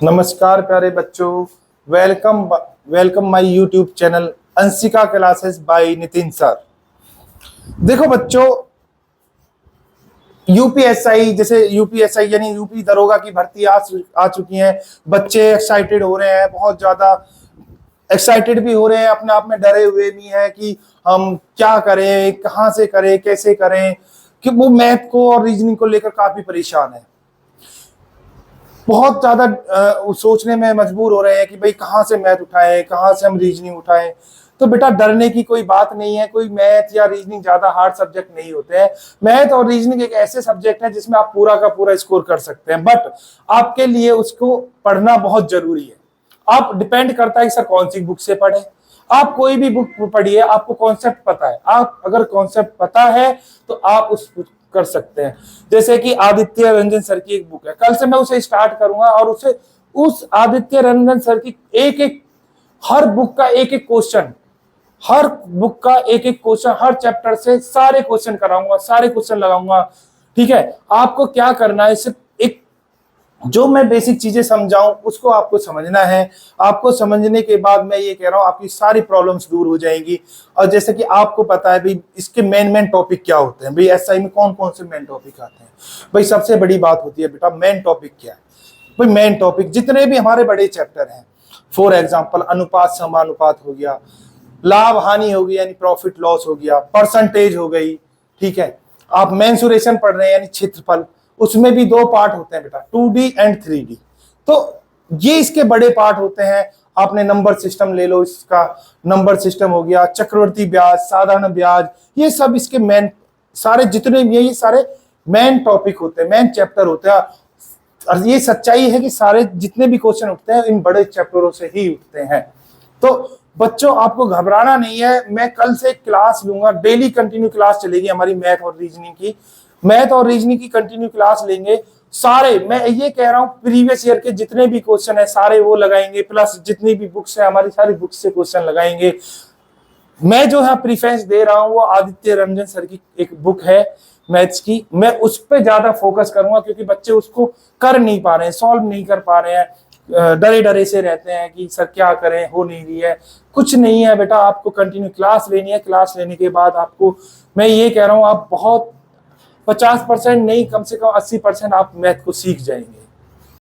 नमस्कार प्यारे बच्चों। Welcome welcome my YouTube channel Anshika classes bye Nitin sir. देखो बच्चों, यूपीएसआई जैसे यूपीएसआई यानी यूपी दरोगा की भर्ती आ चुकी है। बच्चे एक्साइटेड हो रहे हैं, बहुत ज्यादा एक्साइटेड भी हो रहे हैं, अपने आप में डरे हुए भी हैं कि हम क्या करें, कहाँ से करें, कैसे करें, कि वो मैथ को और रीजनिंग को लेकर काफी परेशान है। बहुत ज्यादा सोचने में मजबूर हो रहे हैं कि भाई कहाँ से मैथ उठाएं, कहाँ से हम रीजनिंग उठाएं। तो बेटा डरने की कोई बात नहीं है, कोई मैथ या रीजनिंग ज्यादा हार्ड सब्जेक्ट नहीं होते हैं। मैथ और रीजनिंग एक ऐसे सब्जेक्ट है जिसमें आप पूरा का पूरा स्कोर कर सकते हैं, बट आपके लिए उसको पढ़ना बहुत जरूरी है। आप डिपेंड करता है कि सर कौन सी बुक से पढ़े। आप कोई भी बुक पढ़िए, आपको कॉन्सेप्ट पता है, आप अगर कॉन्सेप्ट पता है तो आप उस कर सकते हैं। जैसे कि आदित्य रंजन सर की एक बुक है, कल से मैं उसे स्टार्ट करूंगा और उसे उस आदित्य रंजन सर की एक एक हर बुक का एक एक क्वेश्चन, हर बुक का एक एक क्वेश्चन, हर चैप्टर से सारे क्वेश्चन कराऊंगा, सारे क्वेश्चन लगाऊंगा। ठीक है, आपको क्या करना है, सिर्फ एक जो मैं बेसिक चीजें समझाऊं उसको आपको समझना है। आपको समझने के बाद मैं ये कह रहा हूं आपकी सारी प्रॉब्लम्स दूर हो जाएंगी। और जैसे कि आपको पता है भाई इसके मेन टॉपिक क्या होते हैं, भाई एसआई में कौन कौन से मेन टॉपिक आते हैं। भाई सबसे बड़ी बात होती है बेटा मेन टॉपिक क्या है। भाई मेन टॉपिक जितने भी हमारे बड़े चैप्टर हैं, फॉर एग्जाम्पल अनुपात समानुपात हो गया, लाभ हानि हो गई यानी प्रॉफिट लॉस हो गया, परसेंटेज हो गई। ठीक है, आप मेंसुरेशन पढ़ रहे हैं यानी क्षेत्रफल, उसमें भी दो पार्ट होते हैं बेटा, 2D एंड 3D। तो ये इसके बड़े पार्ट होते हैं। आपने नंबर सिस्टम ले लो, इसका नंबर सिस्टम हो गया, चक्रवृद्धि ब्याज, साधारण ब्याज, ये सब इसके मेन सारे जितने भी ये सारे मेन टॉपिक होते हैं, मेन चैप्टर होते हैं। और ये सच्चाई है कि सारे जितने भी क्वेश्चन उठते हैं इन बड़े चैप्टरों से ही उठते हैं। तो बच्चों आपको घबराना नहीं है, मैं कल से क्लास लूंगा, डेली कंटिन्यू क्लास चलेगी हमारी मैथ और रीजनिंग की। मैथ और रीजनिंग की कंटिन्यू क्लास लेंगे सारे। मैं ये कह रहा हूं प्रीवियस ईयर के जितने भी क्वेश्चन है सारे वो लगाएंगे, प्लस जितनी भी बुक्स है हमारी सारी बुक्स से क्वेश्चन लगाएंगे। मैं जो है प्रीफरेंस दे रहा हूं वो आदित्य रंजन सर की एक बुक है मैथ्स की, मैं उस पर ज्यादा फोकस करूंगा क्योंकि बच्चे उसको कर नहीं पा रहे हैं, सॉल्व नहीं कर पा रहे हैं, डरे डरे से रहते हैं कि सर क्या करें, हो नहीं रही है। कुछ नहीं है बेटा, आपको कंटिन्यू क्लास लेनी है। क्लास लेने के बाद आपको मैं ये कह रहा हूं आप बहुत 50% नहीं, कम से कम 80% आप मैथ को सीख जाएंगे।